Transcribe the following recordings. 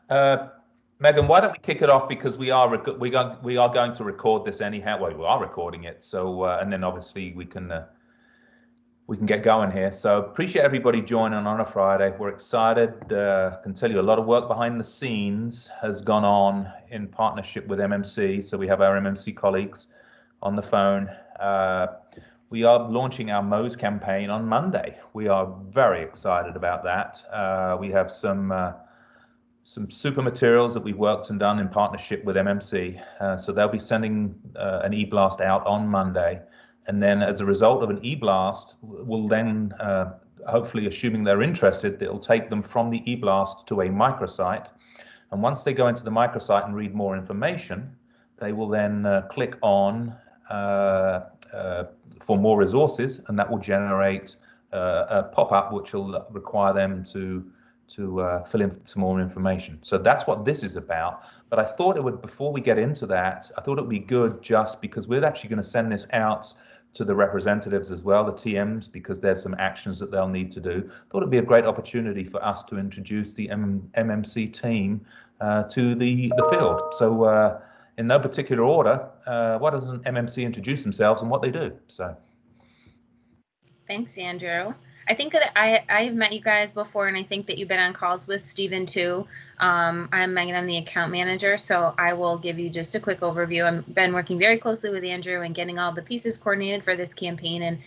Uh, Megan, why don't we kick it off because we are going to record this anyhow. Well, we are recording it, so and then obviously we can get going here. So appreciate everybody joining on a Friday. We're excited. Can tell you a lot of work behind the scenes has gone on in partnership with MMC. So we have our MMC colleagues on the phone. We are launching our Mohs campaign on Monday. We are very excited about that. We have some super materials that we've worked and done in partnership with MMC. So they'll be sending an e-blast out on Monday. And then as a result of an e-blast, we'll then, hopefully assuming they're interested, it'll take them from the e-blast to a microsite. And once they go into the microsite and read more information, they will then click on for more resources, and that will generate a pop-up which will require them to fill in some more information. So that's what this is about. But I thought it would, before we get into that, I thought it would be good just because we're actually going to send this out to the representatives as well, the TMs, because there's some actions that they'll need to do. Thought it'd be a great opportunity for us to introduce the MMC team to the field. So in no particular order, why doesn't MMC introduce themselves and what they do? So. Thanks, Andrew. I think that I've met you guys before, and I think that you've been on calls with Stephen too. I'm Megan, I'm the account manager, so I will give you just a quick overview. I've been working very closely with Andrew and getting all the pieces coordinated for this campaign and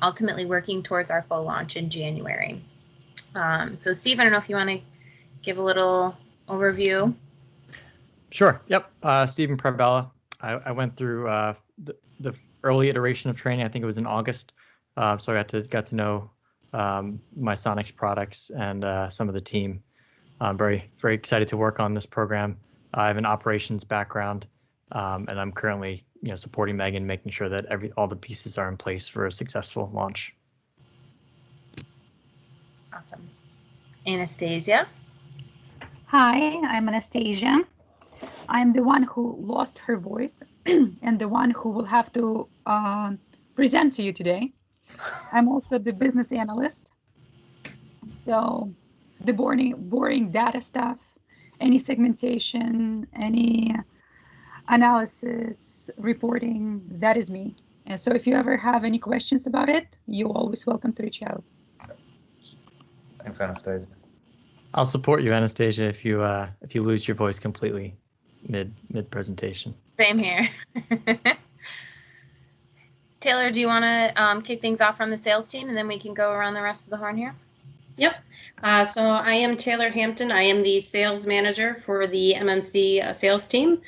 ultimately working towards our full launch in January. So Steve, I don't know if you want to give a little overview. Sure, yep, Stephen Prabella. I went through the early iteration of training. I think it was in August, so I got to know my Sonics products and some of the team. I'm very excited to work on this program. I have an operations background, and I'm currently supporting Megan, making sure that all the pieces are in place for a successful launch. Awesome. Anastasia. Hi, I'm Anastasia. I'm the one who lost her voice and the one who will have to present to you today. I'm also the business analyst. So the boring data stuff, any segmentation, any analysis, reporting, that is me. And so if you ever have any questions about it, you're always welcome to reach out. Thanks, Anastasia. I'll support you, Anastasia, if you lose your voice completely mid presentation. Same here. Taylor, do you want to kick things off from the sales team, and then we can go around the rest of the horn here? Yep. So I am Taylor Hampton. I am the sales manager for the MMC sales team,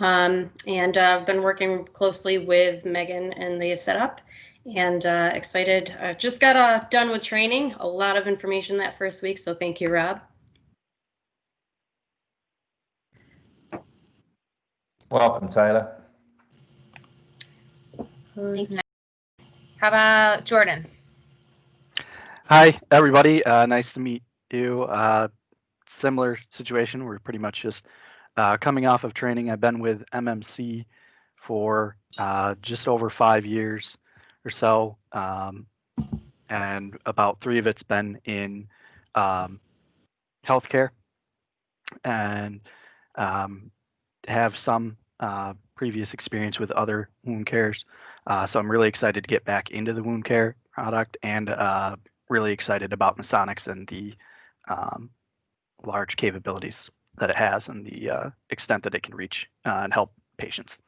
and I've been working closely with Megan and the setup, and excited. Just got done with training. A lot of information that first week, so thank you, Rob. Welcome, Taylor. Who's next? How about Jordan? Hi, everybody. Nice to meet you. Similar situation. We're pretty much just coming off of training. I've been with MMC for just over 5 years or so, and about 3 of it's been in healthcare, and have some previous experience with other wound cares. So I'm really excited to get back into the wound care product, and really excited about Masonics and the large capabilities that it has and the extent that it can reach and help patients.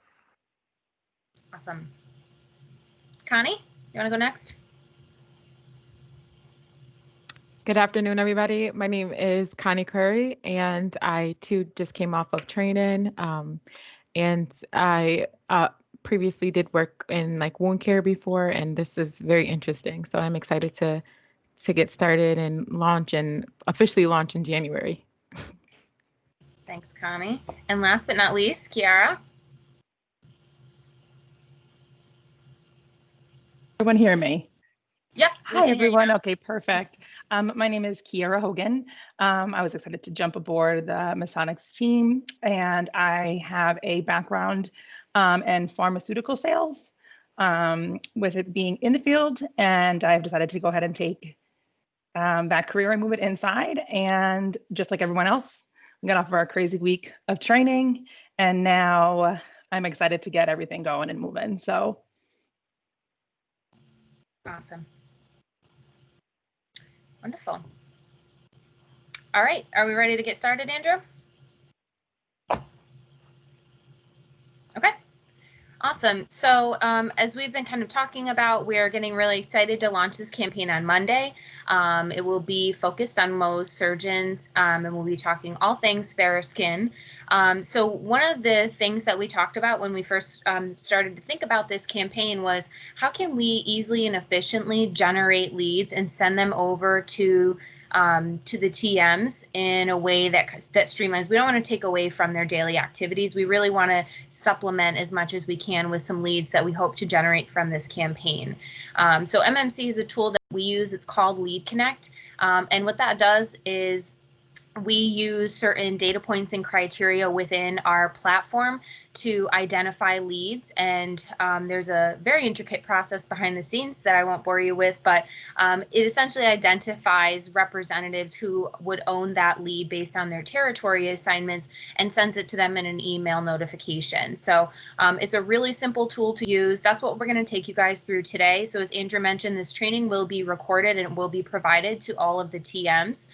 Awesome. Connie, you want to go next? Good afternoon, everybody. My name is Connie Curry, and I too just came off of training. And I previously did work in like wound care before, and this is very interesting. So I'm excited to get started and launch and officially launch in January. Thanks, Connie. And last but not least, Kiara. Everyone hear me? Yep. Hi, everyone. Okay, perfect. My name is Kiara Hogan. I was excited to jump aboard the Masonics team, and I have a background in pharmaceutical sales, with it being in the field, and I've decided to go ahead and take that career and move it inside, and just like everyone else, we got off of our crazy week of training, and now I'm excited to get everything going and moving. So awesome. Wonderful. All right, are we ready to get started, Andrew? Okay. Awesome. So as we've been kind of talking about, we are getting really excited to launch this campaign on Monday. It will be focused on Mohs surgeons, and we'll be talking all things TheraSkin. So one of the things that we talked about when we first started to think about this campaign was how can we easily and efficiently generate leads and send them over to the TMs in a way that streamlines. We don't want to take away from their daily activities. We really want to supplement as much as we can with some leads that we hope to generate from this campaign. So MMC is a tool that we use. It's called Lead Connect. And what that does is we use certain data points and criteria within our platform to identify leads. And there's a very intricate process behind the scenes that I won't bore you with, but it essentially identifies representatives who would own that lead based on their territory assignments and sends it to them in an email notification. So it's a really simple tool to use. That's what we're going to take you guys through today. So as Andrew mentioned, this training will be recorded and will be provided to all of the TMs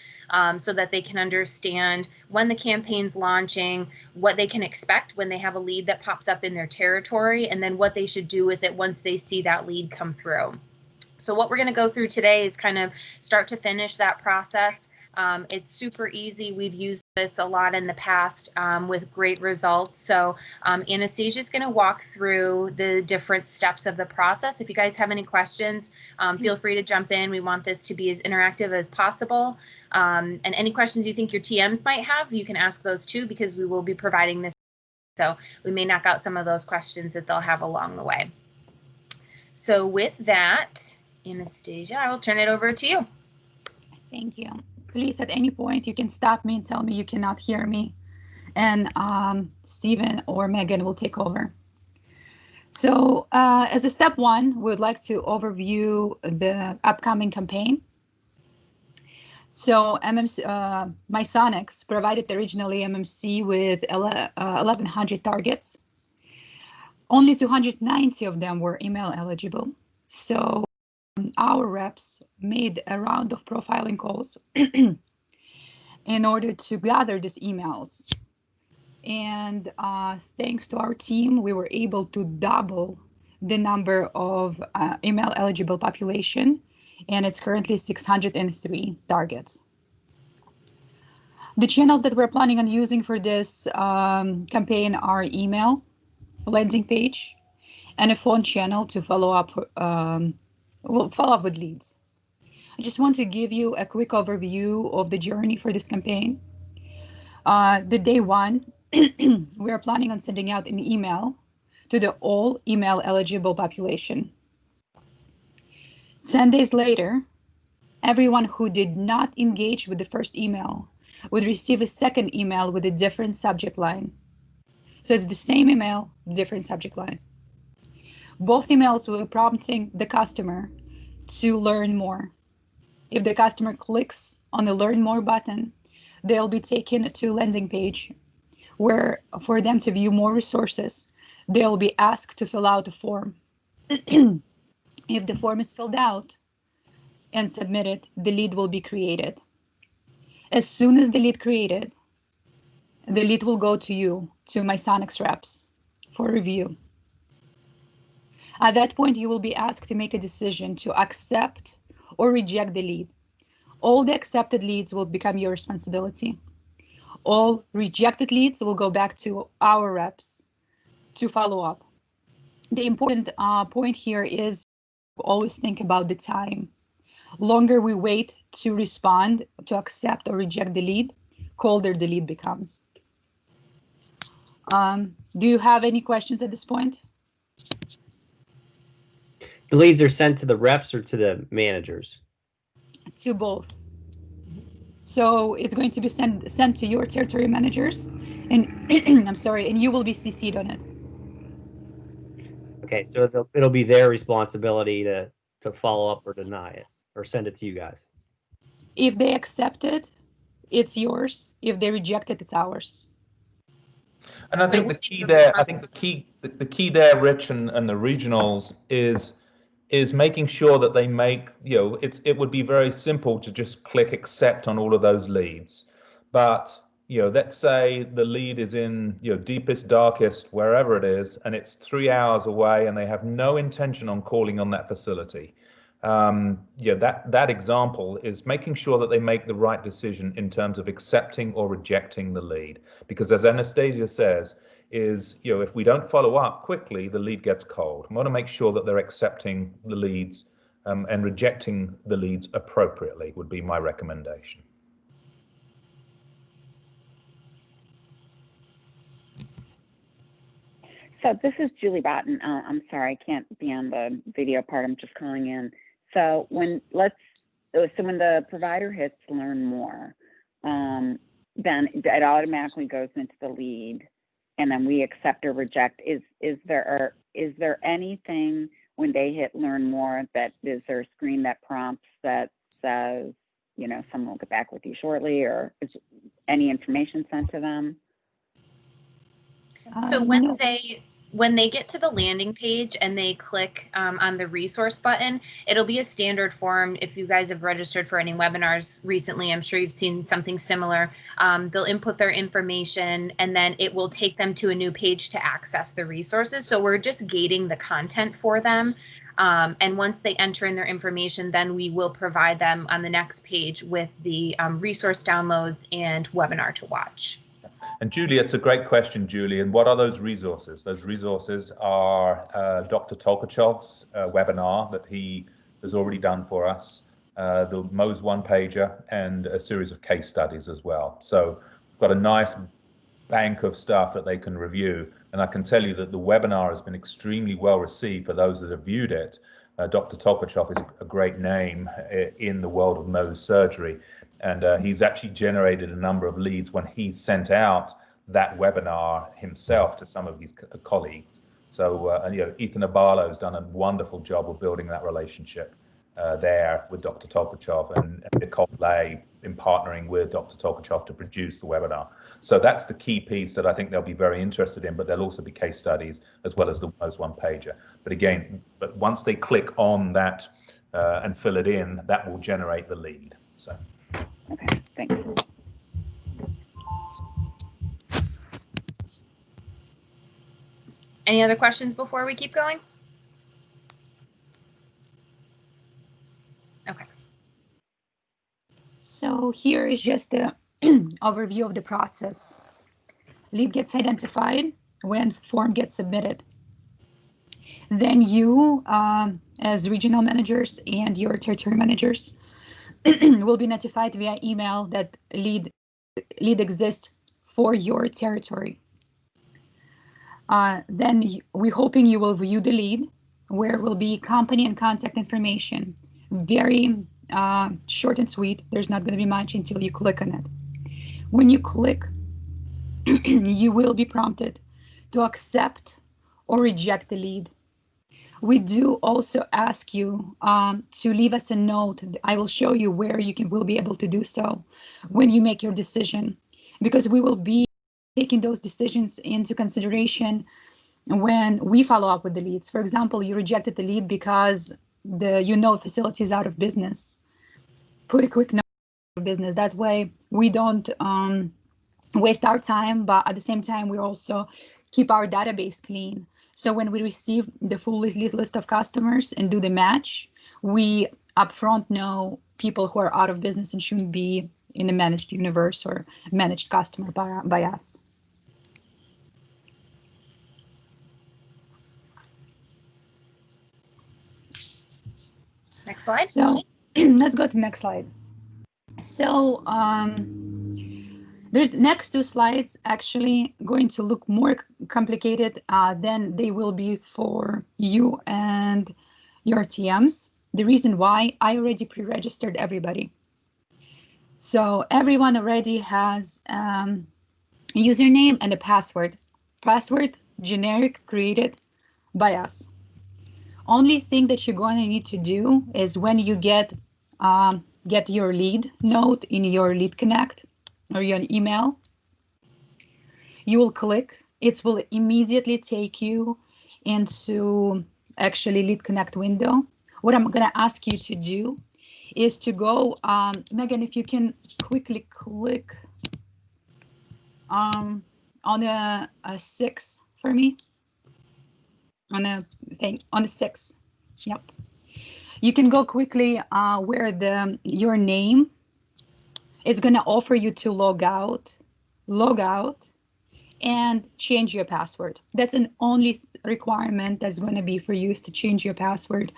so that they can understand when the campaign's launching, what they can expect when they have a lead that pops up in their territory, and then what they should do with it once they see that lead come through. So what we're going to go through today is kind of start to finish that process. It's super easy. We've used this a lot in the past with great results. So Anastasia is going to walk through the different steps of the process. If you guys have any questions, feel free to jump in. We want this to be as interactive as possible. And any questions you think your TMs might have, you can ask those too, because we will be providing this. So we may knock out some of those questions that they'll have along the way. So with that, Anastasia, I will turn it over to you. Thank you. Please, at any point, you can stop me and tell me you cannot hear me, and Stephen or Megan will take over. So as a step one, we would like to overview the upcoming campaign. So MMC, Misonics provided originally MMC with 1,100 targets. Only 290 of them were email eligible. So our reps made a round of profiling calls in order to gather these emails. And thanks to our team, we were able to double the number of email eligible population, and it's currently 603 targets. The channels that we're planning on using for this campaign are email, landing page, and a phone channel to follow up with leads. I just want to give you a quick overview of the journey for this campaign. The day one, we are planning on sending out an email to the all email eligible population. 10 days later, everyone who did not engage with the first email would receive a second email with a different subject line. So it's the same email, different subject line. Both emails will be prompting the customer to learn more. If the customer clicks on the Learn More button, they'll be taken to a landing page where, for them to view more resources, they'll be asked to fill out a form. If the form is filled out and submitted, the lead will be created. As soon as the lead created, the lead will go to you, to Misonics reps, for review. At that point, you will be asked to make a decision to accept or reject the lead. All the accepted leads will become your responsibility. All rejected leads will go back to our reps to follow up. The important point here is always think about the time. Longer we wait to respond, to accept or reject the lead, colder the lead becomes. Do you have any questions at this point? The leads are sent to the reps or to the managers? To both. So it's going to be sent to your territory managers, and I'm sorry, and you will be CC'd on it. Okay, so it'll be their responsibility to follow up or deny it, or send it to you guys. If they accept it, it's yours. If they reject it, it's ours. And I think the key there, the key there, Rich, and the regionals is making sure that they make, it would be very simple to just click accept on all of those leads. But, let's say the lead is in, deepest, darkest, wherever it is, and it's 3 hours away and they have no intention on calling on that facility. That example is making sure that they make the right decision in terms of accepting or rejecting the lead. Because as Anastasia says, if we don't follow up quickly, the lead gets cold. We want to make sure that they're accepting the leads and rejecting the leads appropriately would be my recommendation. So this is Julie Botten. I'm sorry, I can't be on the video part. I'm just calling in. So when the provider hits learn more, then it automatically goes into the lead, and then we accept or reject. Is there anything when they hit learn more is there a screen that prompts that says, someone will get back with you shortly, or is any information sent to them? So when they get to the landing page and they click on the resource button, it'll be a standard form. If you guys have registered for any webinars recently, I'm sure you've seen something similar. They'll input their information and then it will take them to a new page to access the resources. So we're just gating the content for them. And once they enter in their information, then we will provide them on the next page with the resource downloads and webinar to watch. And Julie, it's a great question, Julie. And what are those resources? Those resources are Dr. Tolkachov's webinar that he has already done for us, the Mohs one-pager, and a series of case studies as well. So we've got a nice bank of stuff that they can review. And I can tell you that the webinar has been extremely well received for those that have viewed it. Dr. Tolkachov is a great name in the world of Mohs surgery. And he's actually generated a number of leads when he sent out that webinar himself to some of his colleagues. So, Ethan Abalo has done a wonderful job of building that relationship there with Dr. Tolkachov and Nicole Lay in partnering with Dr. Tolkachov to produce the webinar. So that's the key piece that I think they'll be very interested in, but there'll also be case studies as well as the Mohs one-pager. But once they click on that and fill it in, that will generate the lead. So. Okay, thanks. Any other questions before we keep going? Okay. So here is just the overview of the process. Lead gets identified when form gets submitted. Then you, as regional managers and your territory managers, will be notified via email that lead exists for your territory. Then we're hoping you will view the lead, where will be company and contact information. Very short and sweet. There's not going to be much until you click on it. When you click, you will be prompted to accept or reject the lead. We do also ask you to leave us a note. I will show you where you will be able to do so when you make your decision, because we will be taking those decisions into consideration when we follow up with the leads. For example, you rejected the lead because the facility is out of business. Put a quick note of business. That way we don't waste our time, but at the same time we also keep our database clean. So when we receive the full list of customers and do the match, we upfront know people who are out of business and shouldn't be in a managed universe or managed customer by us. Next slide. So let's go to the next slide. So there's next two slides actually going to look more complicated than they will be for you and your TMs. The reason why, I already pre-registered everybody. So everyone already has a username and a password. Password generic, created by us. Only thing that you're going to need to do is when you get your lead note in your Lead Connect, or your email. You will click. It will immediately take you into actually Lead Connect window. What I'm going to ask you to do is to go, Megan, if you can quickly click on a 6 for me. On a thing, on the 6. Yep. You can go quickly where your name is going to offer you to log out, and change your password. That's an only requirement that's going to be for you, is to change your password,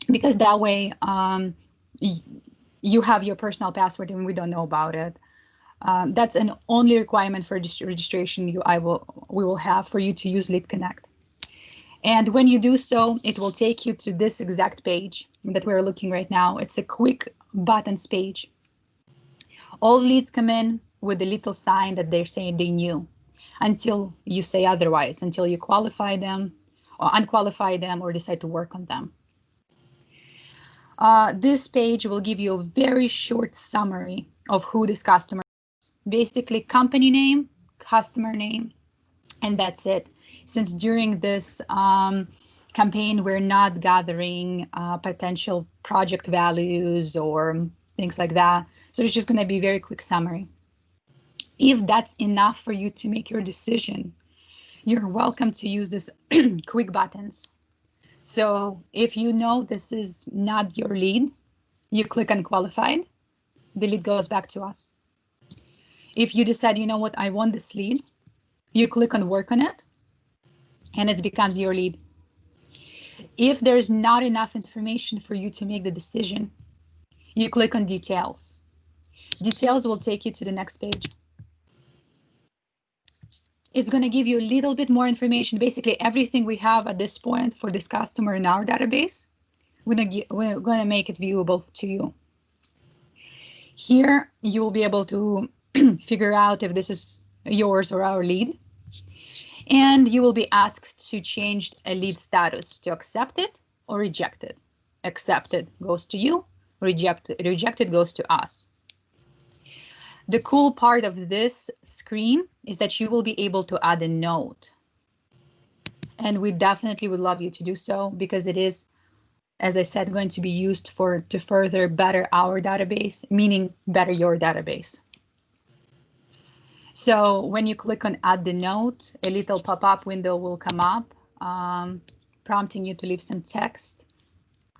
because that way you have your personal password and we don't know about it. That's an only requirement for registration we will have for you to use Lead Connect. And when you do so, it will take you to this exact page that we're looking right now. It's a quick buttons page. All leads come in with a little sign that they're saying they knew, until you say otherwise, until you qualify them or unqualify them or decide to work on them. This page will give you a very short summary of who this customer is. Basically, company name, customer name, and that's it. Since during this campaign, we're not gathering potential project values or things like that. So it's just going to be a very quick summary. If that's enough for you to make your decision, you're welcome to use this quick buttons. So if you know this is not your lead, you click on qualified, the lead goes back to us. If you decide, you know what, I want this lead, you click on work on it, and it becomes your lead. If there's not enough information for you to make the decision, you click on details. Details will take you to the next page. It's going to give you a little bit more information. Basically, everything we have at this point for this customer in our database, we're going to make it viewable to you. Here, you will be able to figure out if this is yours or our lead. And you will be asked to change a lead status to accepted or rejected. Accepted goes to you, rejected goes to us. The cool part of this screen is that you will be able to add a note. And we definitely would love you to do so, because it is, as I said, going to be used to further better our database, meaning better your database. So when you click on add the note, a little pop-up window will come up, prompting you to leave some text,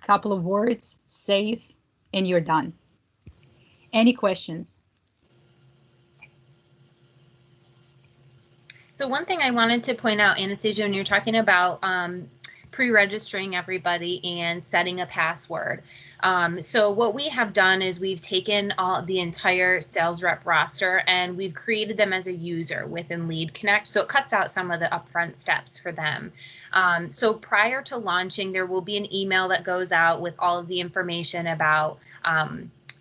couple of words, save, and you're done. Any questions? So one thing I wanted to point out, Anastasia, when you're talking about pre-registering everybody and setting a password. So what we have done is we've taken the entire sales rep roster and we've created them as a user within Lead Connect. So it cuts out some of the upfront steps for them. So prior to launching, there will be an email that goes out with all of the information about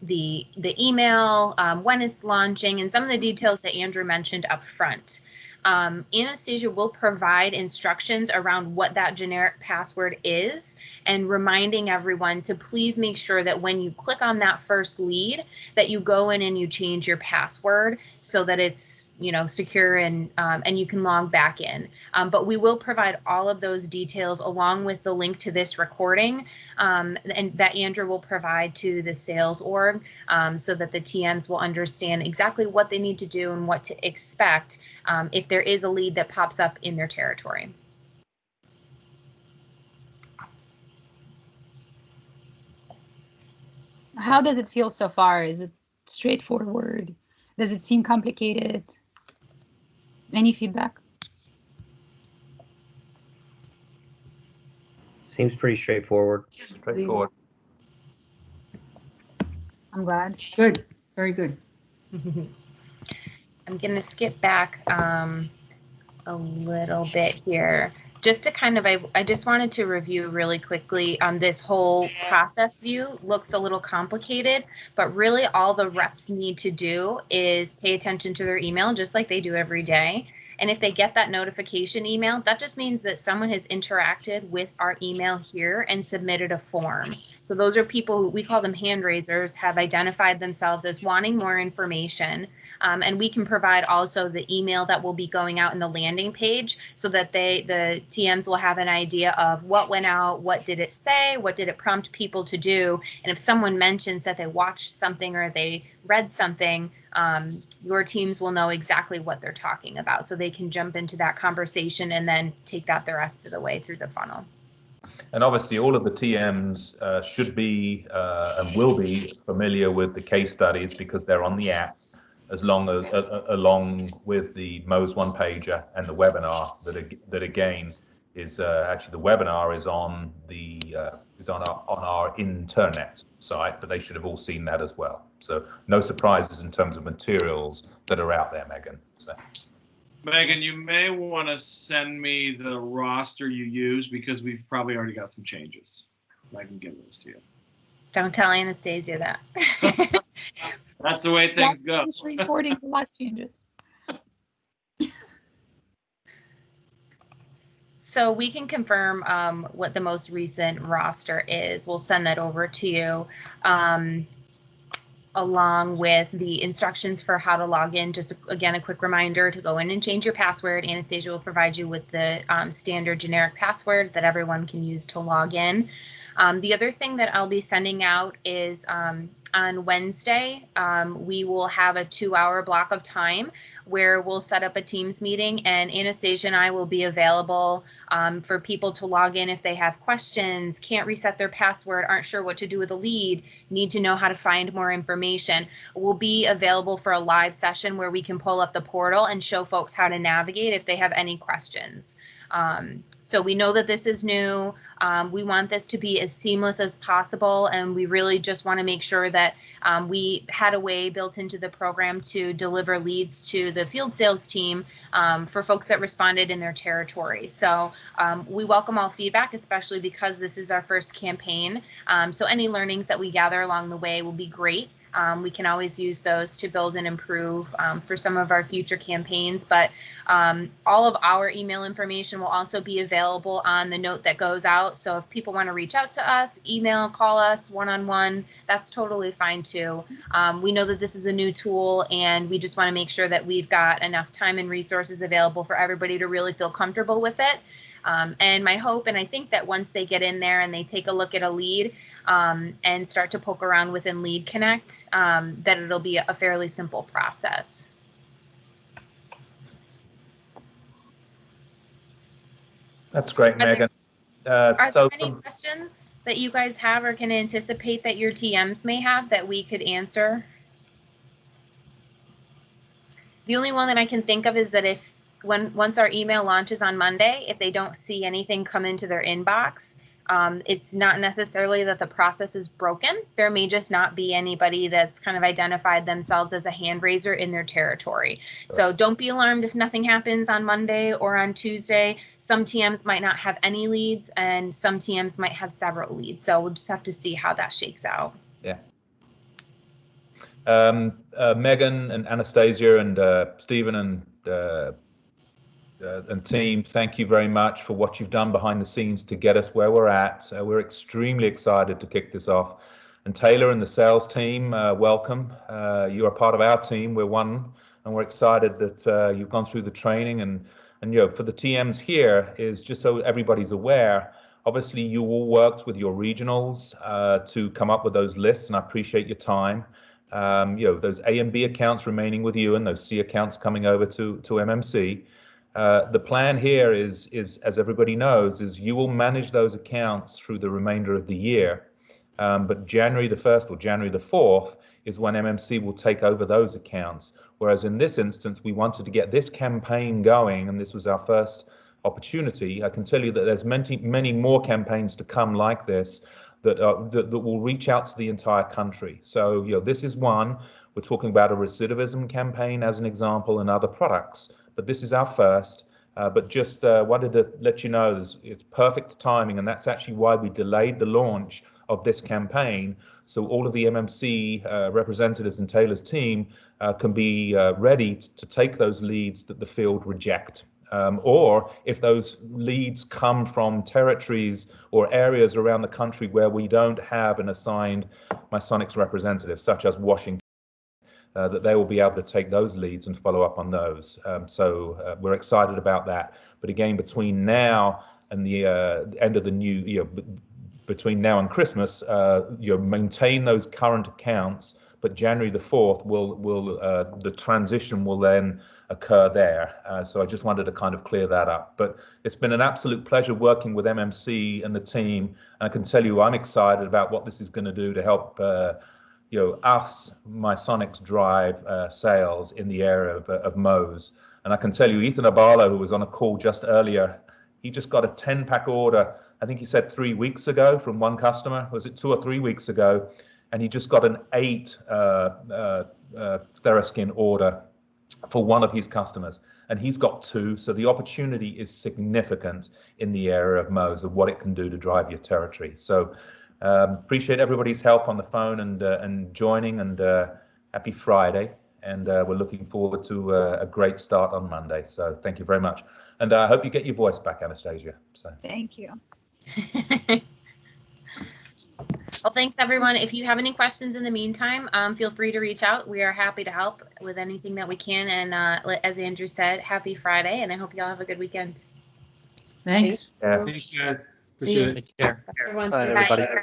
the email, when it's launching, and some of the details that Andrew mentioned up front. Anastasia will provide instructions around what that generic password is, and reminding everyone to please make sure that when you click on that first lead, that you go in and you change your password so that it's, you know, secure and you can log back in. But we will provide all of those details along with the link to this recording, and that Andrew will provide to the sales org, so that the TMs will understand exactly what they need to do and what to expect if there is a lead that pops up in their territory. How does it feel so far? Is it straightforward? Does it seem complicated? Any feedback? Seems pretty straightforward. Straightforward. I'm glad. Good, very good. I'm going to skip back a little bit here just to kind of, I just wanted to review really quickly. This whole process view looks a little complicated, but really all the reps need to do is pay attention to their email just like they do every day, And if they get that notification email, that just means that someone has interacted with our email here and submitted a form. So those are people who we call them hand raisers, have identified themselves as wanting more information. And we can provide also the email that will be going out in the landing page so that the TMs will have an idea of what went out, what did it say, what did it prompt people to do. And if someone mentions that they watched something or they read something, your teams will know exactly what they're talking about. So they can jump into that conversation and then take that the rest of the way through the funnel. And obviously, all of the TMs should be and will be familiar with the case studies because they're on the app, along with the Mohs one pager and the webinar. That again is actually the webinar is on our internet site, but they should have all seen that as well. So no surprises in terms of materials that are out there, Megan. So. Megan, you may want to send me the roster you use because we've probably already got some changes. I can give those to you. Don't tell Anastasia that. That's the way things go. Just reporting the last changes. So we can confirm what the most recent roster is. We'll send that over to you. Along with the instructions for how to log in. Just again, a quick reminder to go in and change your password. Anastasia will provide you with the standard generic password that everyone can use to log in. The other thing that I'll be sending out is on Wednesday, we will have a 2-hour block of time where we'll set up a Teams meeting, and Anastasia and I will be available for people to log in if they have questions, can't reset their password, aren't sure what to do with a lead, need to know how to find more information. We'll be available for a live session where we can pull up the portal and show folks how to navigate if they have any questions. So we know that this is new. We want this to be as seamless as possible, and we really just want to make sure that we had a way built into the program to deliver leads to the field sales team for folks that responded in their territory. So we welcome all feedback, especially because this is our first campaign. So any learnings that we gather along the way will be great. We can always use those to build and improve for some of our future campaigns, but all of our email information will also be available on the note that goes out. So if people want to reach out to us, email, call us one-on-one, that's totally fine too. We know that this is a new tool, and we just want to make sure that we've got enough time and resources available for everybody to really feel comfortable with it. And my hope, and I think that once they get in there and they take a look at a lead and start to poke around within Lead Connect, that it'll be a fairly simple process. That's great, Megan. Are there any questions that you guys have or can anticipate that your TMs may have that we could answer? The only one that I can think of is that once our email launches on Monday, if they don't see anything come into their inbox, it's not necessarily that the process is broken. There may just not be anybody that's kind of identified themselves as a hand raiser in their territory. So don't be alarmed if nothing happens on Monday or on Tuesday. Some TMs might not have any leads, and some TMs might have several leads. So we'll just have to see how that shakes out. Yeah. Megan and Anastasia and Stephen and team, thank you very much for what you've done behind the scenes to get us where we're at. We're extremely excited to kick this off. And Taylor and the sales team, welcome. You are part of our team. We're one, and we're excited that you've gone through the training. And you know, for the TMs here, is just so everybody's aware, obviously you all worked with your regionals to come up with those lists, and I appreciate your time. You know, those A and B accounts remaining with you and those C accounts coming over to MMC. The plan here is, as everybody knows, is you will manage those accounts through the remainder of the year. But January the 1st or January the 4th is when MMC will take over those accounts. Whereas in this instance, we wanted to get this campaign going, and this was our first opportunity. I can tell you that there's many more campaigns to come like this that will reach out to the entire country. So, you know, this is one. We're talking about a recidivism campaign as an example, and other products. But this is our first, but just wanted to let you know it's perfect timing, and that's actually why we delayed the launch of this campaign. So all of the MMC representatives and Taylor's team can be ready to take those leads that the field reject. Or if those leads come from territories or areas around the country where we don't have an assigned Misonics representative, such as Washington, that they will be able to take those leads and follow up on those. So we're excited about that. But again, between now and the end of the new year, between now and Christmas, maintain those current accounts. But January the 4th the transition will then occur there. So I just wanted to kind of clear that up. But it's been an absolute pleasure working with MMC and the team. And I can tell you, I'm excited about what this is going to do to help us, Misonics, drive sales in the area of Mohs. And I can tell you, Ethan Abalo, who was on a call just earlier, he just got a 10-pack order. I think he said 3 weeks ago from one customer. Was it 2 or 3 weeks ago? And he just got an 8 Theraskin order for one of his customers. And he's got 2. So the opportunity is significant in the area of Mohs, of what it can do to drive your territory. So appreciate everybody's help on the phone and joining, and happy Friday. And we're looking forward to a great start on Monday. So thank you very much. And I hope you get your voice back, Anastasia. So Thank you. Well, thanks everyone. If you have any questions in the meantime, feel free to reach out. We are happy to help with anything that we can. And as Andrew said, happy Friday, and I hope you all have a good weekend. Thanks. yeah. Thanks, guys. See you. Appreciate it. Take care. Everyone. Bye, Bye. everybody.